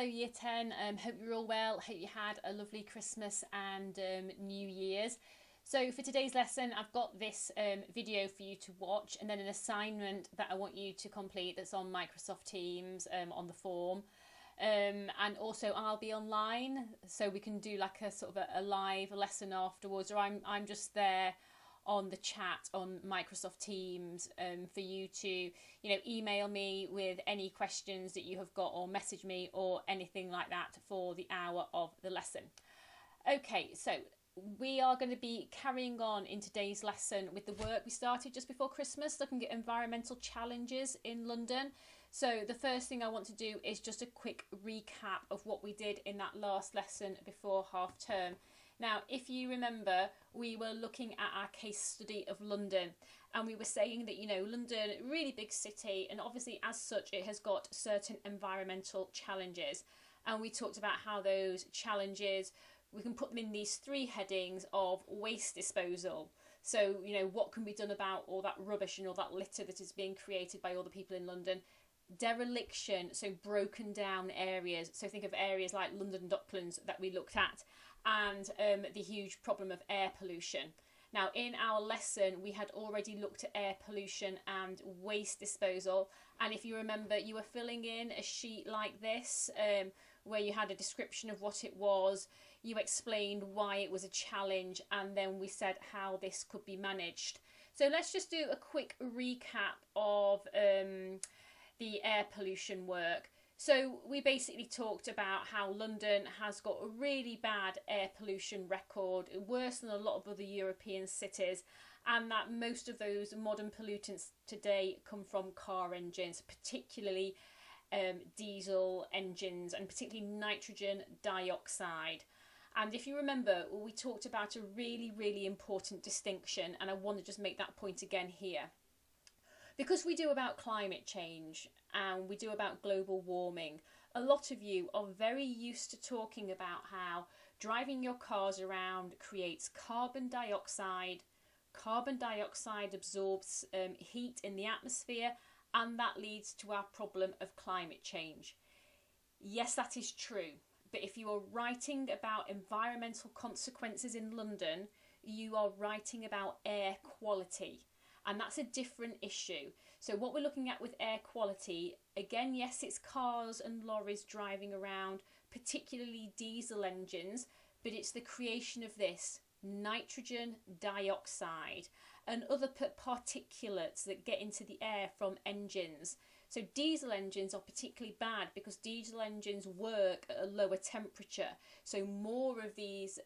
Year 10. Hope you're all well. Hope you had a lovely Christmas and New Year's. So for today's lesson, I've got this video for you to watch and then an assignment that I want you to complete that's on Microsoft Teams on the form. And also I'll be online, so we can do like a sort of a live lesson afterwards, or I'm just there on the chat on Microsoft Teams for you to email me with any questions that you have got, or message me or anything like that for the hour of the lesson. Okay, so we are going to be carrying on in today's lesson with the work we started just before Christmas, looking at environmental challenges in London. So the first thing I want to do is just a quick recap of what we did in that last lesson before half term. Now, if you remember, we were looking at our case study of London, and we were saying that, London, really big city, and obviously as such, it has got certain environmental challenges. And we talked about how those challenges, we can put them in these three headings of waste disposal. So, what can be done about all that rubbish and all that litter that is being created by all the people in London? Dereliction, so broken down areas. So think of areas like London Docklands that we looked at, and the huge problem of air pollution. Now, in our lesson, we had already looked at air pollution and waste disposal. And if you remember, you were filling in a sheet like this, where you had a description of what it was. You explained why it was a challenge, and then we said how this could be managed. So let's just do a quick recap of the air pollution work. So we basically talked about how London has got a really bad air pollution record, worse than a lot of other European cities, and that most of those modern pollutants today come from car engines, particularly diesel engines, and particularly nitrogen dioxide. And if you remember, we talked about a really, really important distinction, and I want to just make that point again here. Because we do about climate change and we do about global warming, a lot of you are very used to talking about how driving your cars around creates carbon dioxide. Carbon dioxide absorbs heat in the atmosphere, and that leads to our problem of climate change. Yes, that is true. But if you are writing about environmental consequences in London, you are writing about air quality. And that's a different issue. So what we're looking at with air quality, again, yes, it's cars and lorries driving around, particularly diesel engines, but it's the creation of this nitrogen dioxide and other particulates that get into the air from engines. So diesel engines are particularly bad because diesel engines work at a lower temperature. So more of these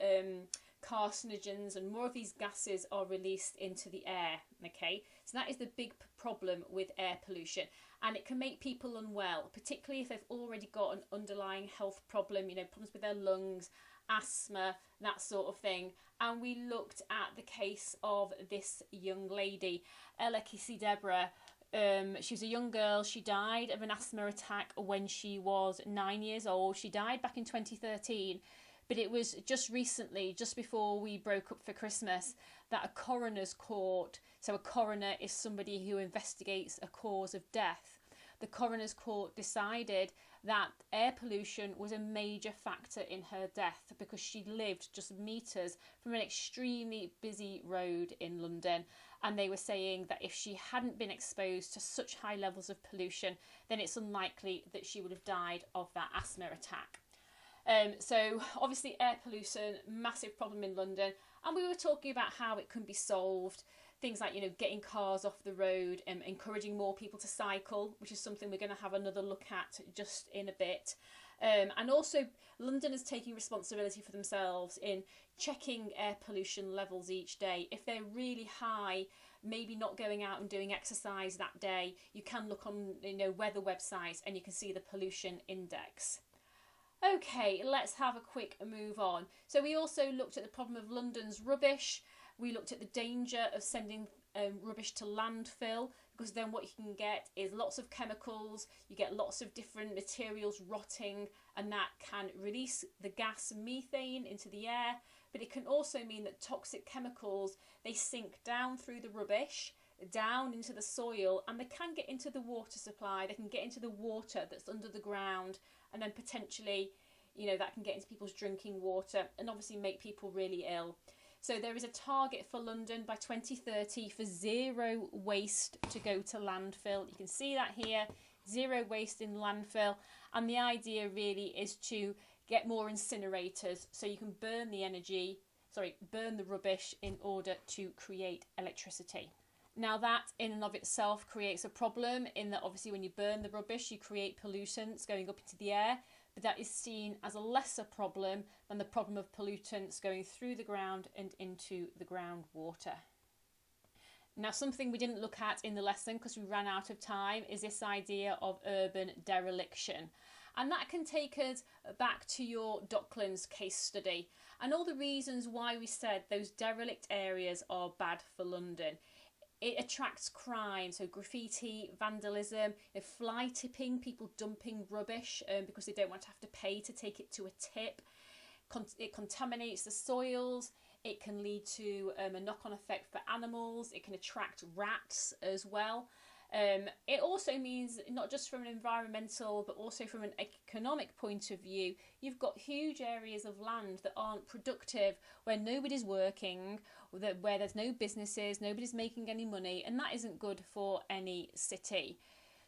carcinogens and more of these gases are released into the air. Okay, so that is the big problem with air pollution, and it can make people unwell, particularly if they've already got an underlying health problem, problems with their lungs, asthma, that sort of thing. And we looked at the case of this young lady, Ella Deborah. She was a young girl. She died of an asthma attack when she was 9 years old. She died back in 2013. But it was just recently, just before we broke up for Christmas, that a coroner's court, so a coroner is somebody who investigates a cause of death. The coroner's court decided that air pollution was a major factor in her death because she lived just meters from an extremely busy road in London. And they were saying that if she hadn't been exposed to such high levels of pollution, then it's unlikely that she would have died of that asthma attack. So obviously air pollution, massive problem in London, and we were talking about how it can be solved. Things like, getting cars off the road and encouraging more people to cycle, which is something we're going to have another look at just in a bit. And also London is taking responsibility for themselves in checking air pollution levels each day. If they're really high, maybe not going out and doing exercise that day, you can look on weather websites and you can see the pollution index. Okay, let's have a quick move on. So we also looked at the problem of London's rubbish. We looked at the danger of sending rubbish to landfill, because then what you can get is lots of chemicals, you get lots of different materials rotting, and that can release the gas methane into the air. But it can also mean that toxic chemicals, they sink down through the rubbish, down into the soil, and they can get into the water supply, they can get into the water that's under the ground, and then potentially, you know, that can get into people's drinking water and obviously make people really ill. So there is a target for London by 2030 for zero waste to go to landfill. You can see that here, zero waste in landfill. And the idea really is to get more incinerators so you can burn the rubbish in order to create electricity. Now that in and of itself creates a problem in that obviously when you burn the rubbish you create pollutants going up into the air, but that is seen as a lesser problem than the problem of pollutants going through the ground and into the groundwater. Now, something we didn't look at in the lesson because we ran out of time is this idea of urban dereliction. And that can take us back to your Docklands case study and all the reasons why we said those derelict areas are bad for London. It attracts crime, so graffiti, vandalism, fly tipping, people dumping rubbish because they don't want to have to pay to take it to a tip. It contaminates the soils. It can lead to a knock-on effect for animals. It can attract rats as well. It also means, not just from an environmental but also from an economic point of view, you've got huge areas of land that aren't productive, where nobody's working, where there's no businesses, nobody's making any money, and that isn't good for any city.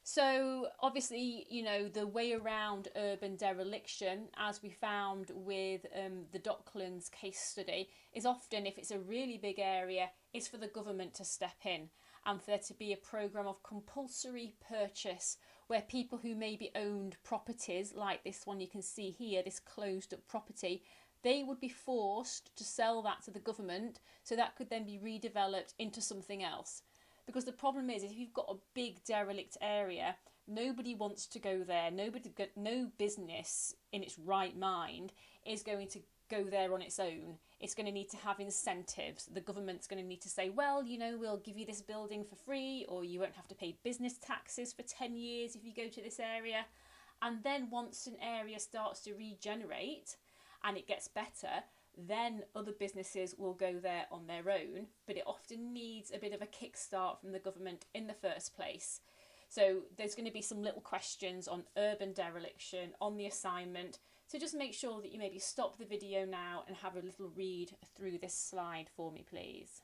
So obviously, you know, the way around urban dereliction, as we found with the Docklands case study, is often, if it's a really big area, is for the government to step in and for there to be a programme of compulsory purchase where people who maybe owned properties like this one you can see here, this closed up property, they would be forced to sell that to the government so that could then be redeveloped into something else. Because the problem is if you've got a big derelict area, nobody wants to go there. No business in its right mind is going to go there on its own. It's going to need to have incentives. The government's going to need to say, well, you know, we'll give you this building for free, or you won't have to pay business taxes for 10 years if you go to this area. And then once an area starts to regenerate and it gets better, then other businesses will go there on their own, but it often needs a bit of a kickstart from the government in the first place. So there's going to be some little questions on urban dereliction on the assignment. So just make sure that you maybe stop the video now and have a little read through this slide for me, please.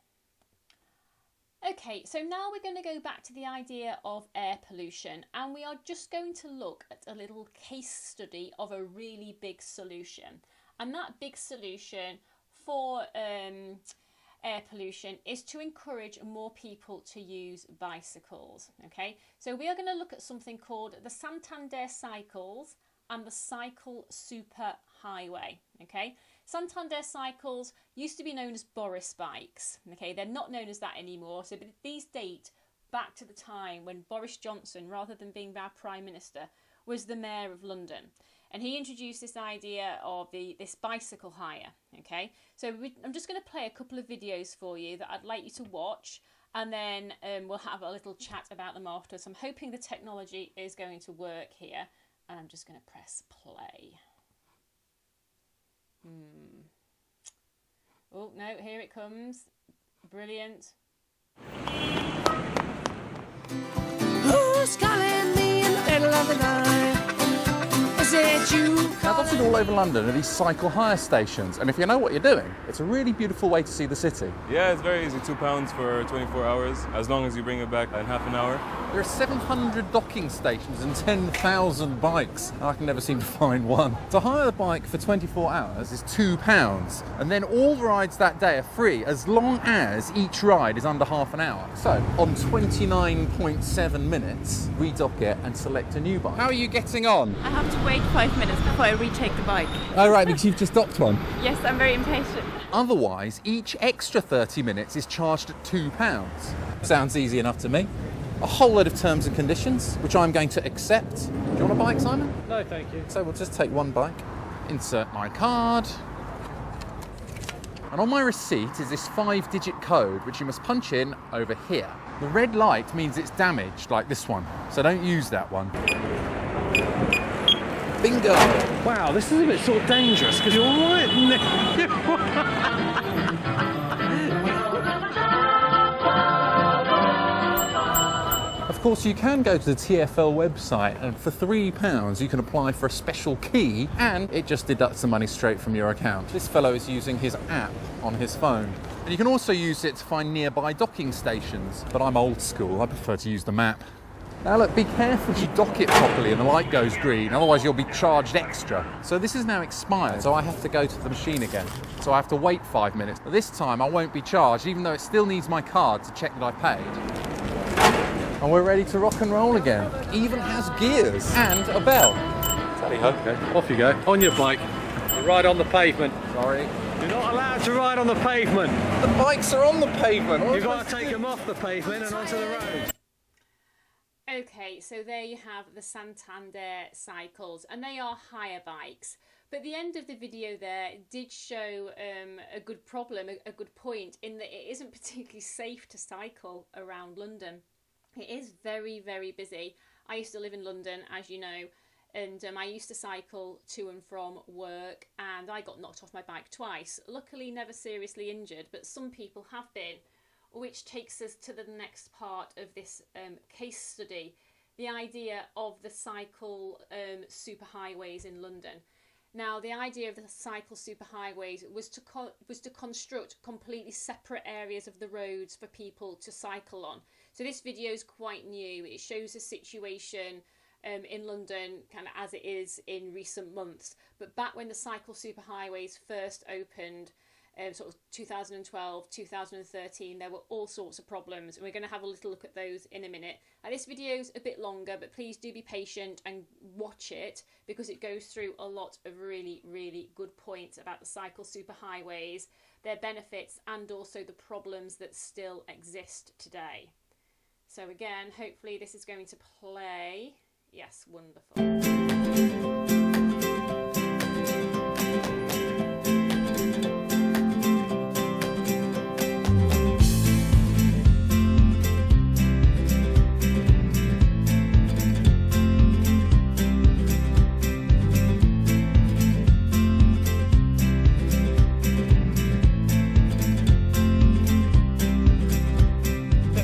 Okay, so now we're going to go back to the idea of air pollution, and we are just going to look at a little case study of a really big solution. And that big solution for air pollution is to encourage more people to use bicycles. Okay, so we are going to look at something called the Santander Cycles and the Cycle Super Highway. Okay, Santander Cycles used to be known as Boris Bikes. Okay, they're not known as that anymore. So but these date back to the time when Boris Johnson, rather than being our Prime Minister, was the Mayor of London. And he introduced this idea of this bicycle hire. Okay, so I'm just going to play a couple of videos for you that I'd like you to watch, and then we'll have a little chat about them after. So I'm hoping the technology is going to work here, and I'm just going to press play. Oh no, here it comes. Brilliant. Who's calling me in the middle of the night? Is it you? Now, dotted all over London are these cycle hire stations, and if you know what you're doing, it's a really beautiful way to see the city. Yeah, it's very easy, £2 for 24 hours, as long as you bring it back in half an hour. There are 700 docking stations and 10,000 bikes. I can never seem to find one. To hire the bike for 24 hours is £2, and then all rides that day are free as long as each ride is under half an hour. So, on 29.7 minutes, we dock it and select a new bike. How are you getting on? I have to wait 5 minutes before I retake the bike. Oh right, because you've just docked one. Yes, I'm very impatient. Otherwise, each extra 30 minutes is charged at £2. Sounds easy enough to me. A whole load of terms and conditions, which I'm going to accept. Do you want a bike, Simon? No, thank you. So we'll just take one bike, insert my card, and on my receipt is this 5-digit code, which you must punch in over here. The red light means it's damaged, like this one, so don't use that one. Bingo! Wow, this is a bit sort of dangerous because you're right Of course, you can go to the TfL website, and for £3 you can apply for a special key, and it just deducts the money straight from your account. This fellow is using his app on his phone. And you can also use it to find nearby docking stations, but I'm old school, I prefer to use the map. Now look, be careful you dock it properly and the light goes green, otherwise you'll be charged extra. So this is now expired, so I have to go to the machine again. So I have to wait 5 minutes. But this time I won't be charged, even though it still needs my card to check that I paid. And we're ready to rock and roll again. It even has gears and a bell. Tally ho. Okay, off you go. On your bike. You ride on the pavement. Sorry. You're not allowed to ride on the pavement. The bikes are on the pavement. You've got to take them off the pavement and onto the road. Okay, so there you have the Santander cycles, and they are hire bikes. But the end of the video there did show a good problem, a good point, in that it isn't particularly safe to cycle around London. It is very, very busy. I used to live in London, as you know, and I used to cycle to and from work, and I got knocked off my bike twice. Luckily, never seriously injured, but some people have been. Which takes us to the next part of this case study, the idea of the cycle superhighways in London. Now, the idea of the cycle superhighways was to construct completely separate areas of the roads for people to cycle on. So this video is quite new. It shows a situation in London kind of as it is in recent months. But back when the cycle superhighways first opened, sort of 2012, 2013, there were all sorts of problems, and we're going to have a little look at those in a minute. Now, this video's a bit longer, but please do be patient and watch it, because it goes through a lot of really, really good points about the cycle superhighways, their benefits, and also the problems that still exist today. So again, hopefully this is going to play. Yes, wonderful.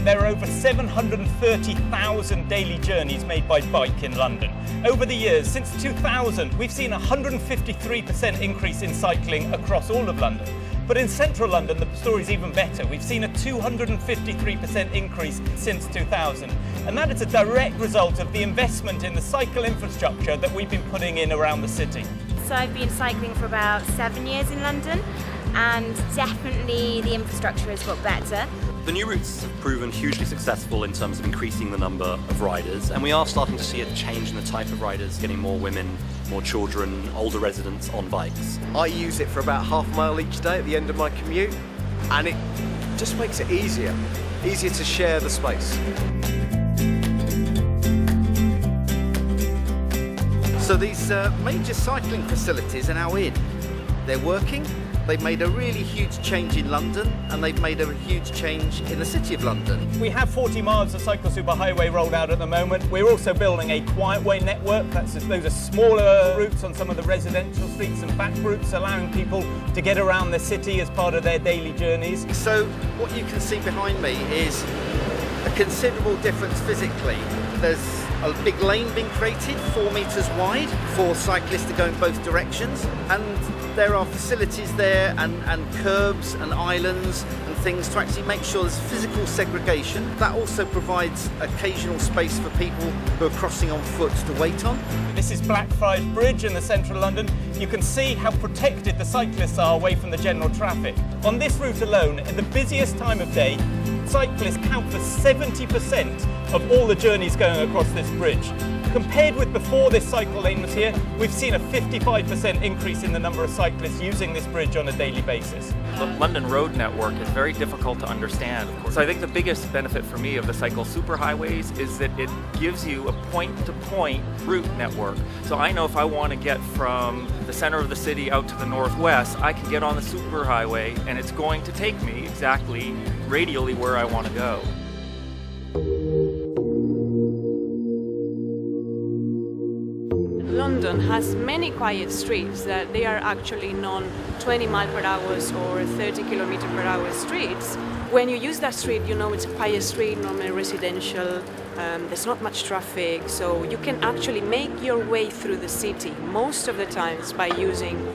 There are over 730,000 daily journeys made by bike in London. Over the years, since 2000, we've seen a 153% increase in cycling across all of London. But in central London, the story's even better. We've seen a 253% increase since 2000. And that is a direct result of the investment in the cycle infrastructure that we've been putting in around the city. So I've been cycling for about 7 years in London, and definitely the infrastructure has got better. The new routes have proven hugely successful in terms of increasing the number of riders, and we are starting to see a change in the type of riders, getting more women, more children, older residents on bikes. I use it for about half a mile each day at the end of my commute, and it just makes it easier to share the space. So these major cycling facilities are now in. They're working. They've made a really huge change in London, and they've made a huge change in the City of London. We have 40 miles of cycle superhighway rolled out at the moment. We're also building a quiet way network. Those are smaller routes on some of the residential streets and back routes, allowing people to get around the city as part of their daily journeys. So what you can see behind me is a considerable difference physically. There's a big lane being created, 4 metres wide, for cyclists to go in both directions, and there are facilities there and curbs and islands and things to actually make sure there's physical segregation. That also provides occasional space for people who are crossing on foot to wait on. This is Blackfriars Bridge in the central London. You can see how protected the cyclists are away from the general traffic. On this route alone, at the busiest time of day, cyclists count for 70% of all the journeys going across this bridge. Compared with before this cycle lane was here, we've seen a 55% increase in the number of cyclists using this bridge on a daily basis. The London road network is very difficult to understand. So I think the biggest benefit for me of the cycle superhighways is that it gives you a point-to-point route network. So I know if I want to get from the center of the city out to the northwest, I can get on the superhighway and it's going to take me exactly radially where I want to go. London has many quiet streets that they are actually non-20 mile per hour or 30 kilometer per hour streets. When you use that street, you know it's a quiet street, normally residential There's not much traffic, so you can actually make your way through the city most of the times by using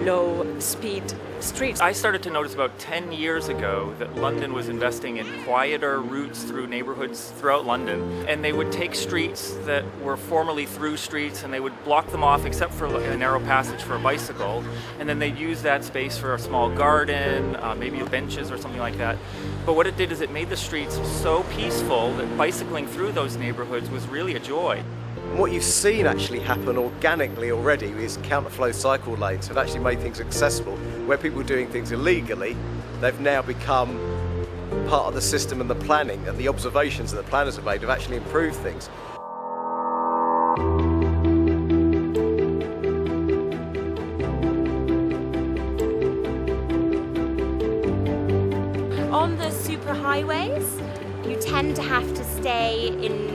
low-speed streets. I started to notice about 10 years ago that London was investing in quieter routes through neighborhoods throughout London, and they would take streets that were formerly through streets and they would block them off except for a narrow passage for a bicycle, and then they'd use that space for a small garden, maybe benches or something like that. But what it did is it made the streets so peaceful that bicycling through those neighborhoods was really a joy. What you've seen actually happen organically already is counterflow cycle lanes have actually made things accessible. Where people were doing things illegally, they've now become part of the system and the planning, and the observations that the planners have made have actually improved things. On the superhighways, you tend to have to stay in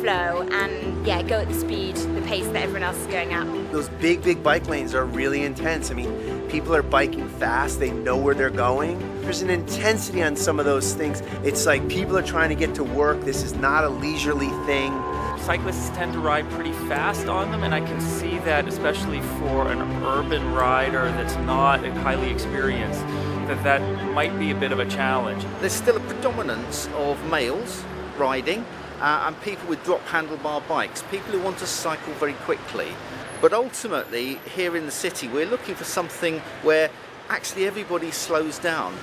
flow and go at the speed, the pace that everyone else is going at. Those big bike lanes are really intense. I mean, people are biking fast, they know where they're going. There's an intensity on some of those things. It's like people are trying to get to work. This is not a leisurely thing. Cyclists tend to ride pretty fast on them, and I can see that especially for an urban rider that's not highly experienced, that might be a bit of a challenge. There's still a predominance of males riding and people with drop handlebar bikes, people who want to cycle very quickly. But ultimately, here in the city, we're looking for something where actually everybody slows down.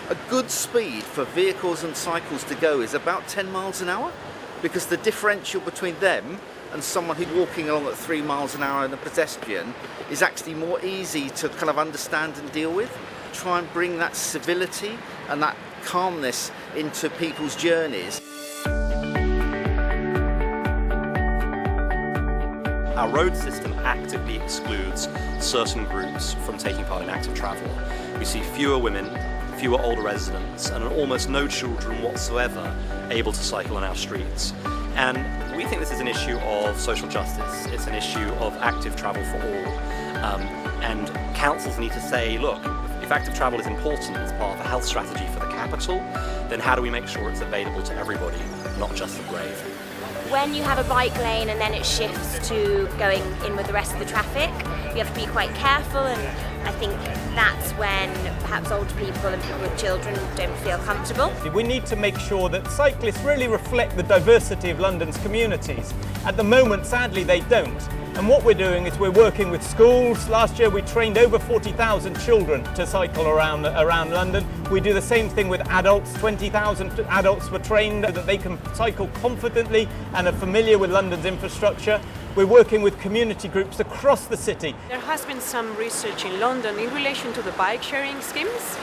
A good speed for vehicles and cycles to go is about 10 miles an hour, because the differential between them and someone who's walking along at 3 miles an hour and a pedestrian is actually more easy to kind of understand and deal with. Try and bring that civility and that calmness into people's journeys. Our road system actively excludes certain groups from taking part in active travel. We see fewer women, fewer older residents, and almost no children whatsoever able to cycle on our streets. And we think this is an issue of social justice. It's an issue of active travel for all. And councils need to say, look, if active travel is important as part of a health strategy for the capital, then how do we make sure it's available to everybody, not just the brave? When you have a bike lane and then it shifts to going in with the rest of the traffic, you have to be quite careful, and I think that's when perhaps older people and people with children don't feel comfortable. We need to make sure that cyclists really reflect the diversity of London's communities. At the moment, sadly, they don't. And what we're doing is we're working with schools. Last year we trained over 40,000 children to cycle around London. We do the same thing with adults. 20,000 adults were trained so that they can cycle confidently and are familiar with London's infrastructure. We're working with community groups across the city. There has been some research in London in relation to the bike sharing schemes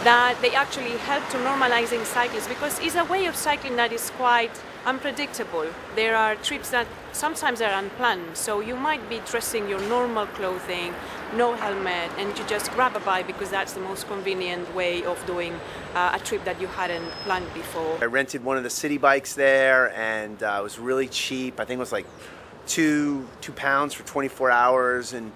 that they actually help to normalizing cyclists, because it's a way of cycling that is quite unpredictable. There are trips that sometimes are unplanned, so you might be dressing your normal clothing, no helmet, and you just grab a bike because that's the most convenient way of doing a trip that you hadn't planned before. I rented one of the city bikes there, and it was really cheap. I think it was like £2 for 24 hours, and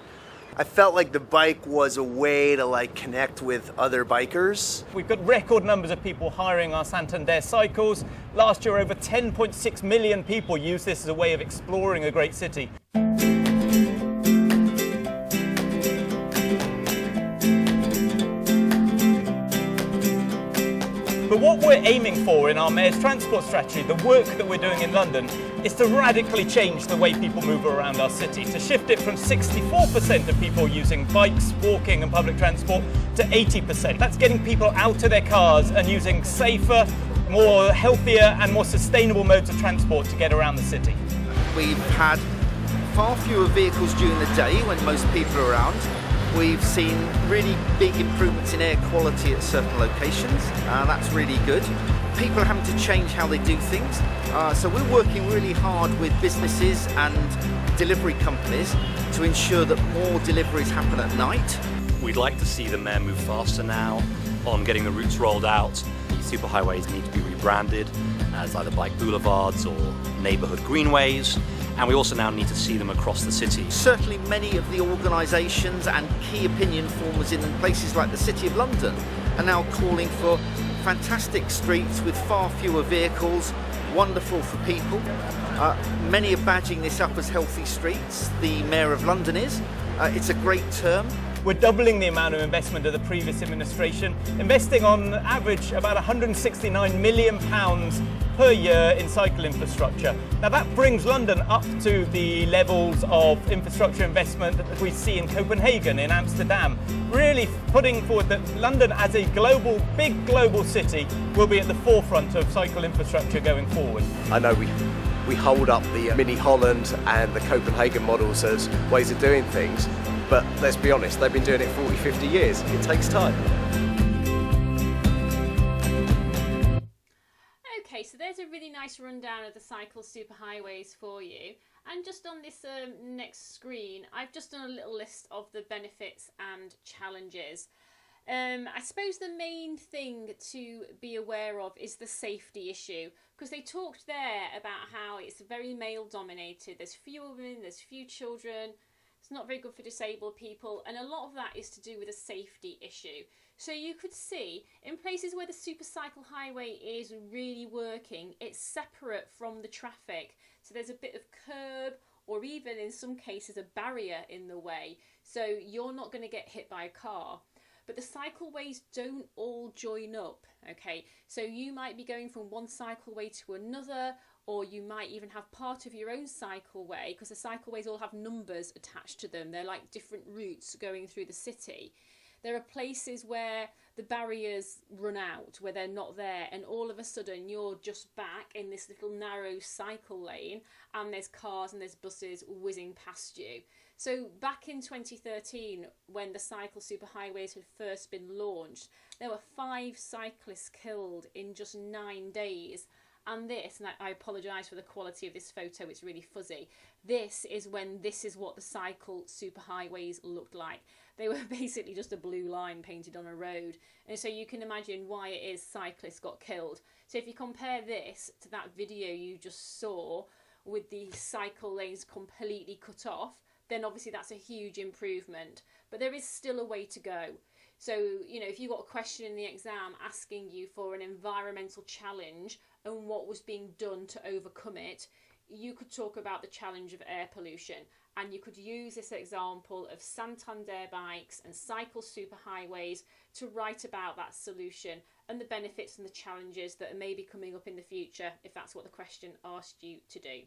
I felt like the bike was a way to connect with other bikers. We've got record numbers of people hiring our Santander cycles. Last year, over 10.6 million people used this as a way of exploring a great city. But what we're aiming for in our Mayor's Transport Strategy, the work that we're doing in London, is to radically change the way people move around our city, to shift it from 64% of people using bikes, walking and public transport to 80%. That's getting people out of their cars and using safer, more healthier and more sustainable modes of transport to get around the city. We've had far fewer vehicles during the day when most people are around. We've seen really big improvements in air quality at certain locations. That's really good. People are having to change how they do things. So we're working really hard with businesses and delivery companies to ensure that more deliveries happen at night. We'd like to see the Mayor move faster now on getting the routes rolled out. These superhighways need to be rebranded as either bike boulevards or neighbourhood greenways. And we also now need to see them across the city. Certainly many of the organisations and key opinion formers in places like the City of London are now calling for fantastic streets with far fewer vehicles, wonderful for people. Many are badging this up as healthy streets. The Mayor of London is. It's a great term. We're doubling the amount of investment of the previous administration, investing on average about £169 million per year in cycle infrastructure. Now that brings London up to the levels of infrastructure investment that we see in Copenhagen, in Amsterdam, really putting forward that London as a big global city will be at the forefront of cycle infrastructure going forward. I know we hold up the Mini Holland and the Copenhagen models as ways of doing things, but let's be honest, they've been doing it 40, 50 years. It takes time. Okay, so there's a really nice rundown of the cycle superhighways for you. And just on this next screen, I've just done a little list of the benefits and challenges. I suppose the main thing to be aware of is the safety issue, because they talked there about how it's very male dominated. There's fewer women, there's few children. It's not very good for disabled people, and a lot of that is to do with a safety issue. So you could see in places where the supercycle highway is really working, it's separate from the traffic. So there's a bit of curb, or even in some cases a barrier in the way, so you're not going to get hit by a car. But the cycleways don't all join up, okay? So you might be going from one cycleway to another, or you might even have part of your own cycleway, because the cycleways all have numbers attached to them. They're like different routes going through the city. There are places where the barriers run out, where they're not there, and all of a sudden you're just back in this little narrow cycle lane, and there's cars and there's buses whizzing past you. So back in 2013, when the cycle superhighways had first been launched, there were 5 cyclists killed in just 9 days. And this, and I apologise for the quality of this photo, it's really fuzzy. This is what the cycle superhighways looked like. They were basically just a blue line painted on a road. And so you can imagine why it is cyclists got killed. So if you compare this to that video you just saw with the cycle lanes completely cut off, then obviously that's a huge improvement. But there is still a way to go. So, you know, if you got a question in the exam asking you for an environmental challenge and what was being done to overcome it, you could talk about the challenge of air pollution, and you could use this example of Santander bikes and cycle superhighways to write about that solution and the benefits and the challenges that are maybe coming up in the future if that's what the question asked you to do.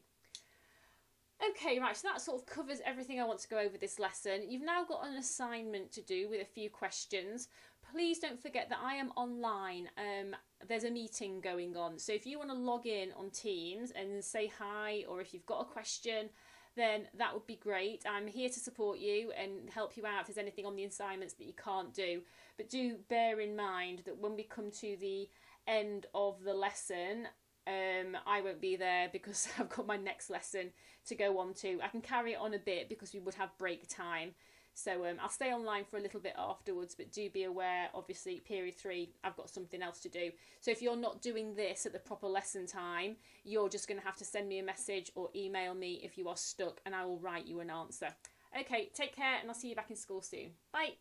Okay, right, so that sort of covers everything I want to go over this lesson. You've now got an assignment to do with a few questions. Please don't forget that I am online. There's a meeting going on. So if you want to log in on Teams and say hi, or if you've got a question, then that would be great. I'm here to support you and help you out if there's anything on the assignments that you can't do. But do bear in mind that when we come to the end of the lesson, I won't be there because I've got my next lesson to go on to. I can carry it on a bit because we would have break time. So I'll stay online for a little bit afterwards, but do be aware, obviously, period 3, I've got something else to do. So if you're not doing this at the proper lesson time, you're just going to have to send me a message or email me if you are stuck, and I will write you an answer. Okay, take care, and I'll see you back in school soon. Bye.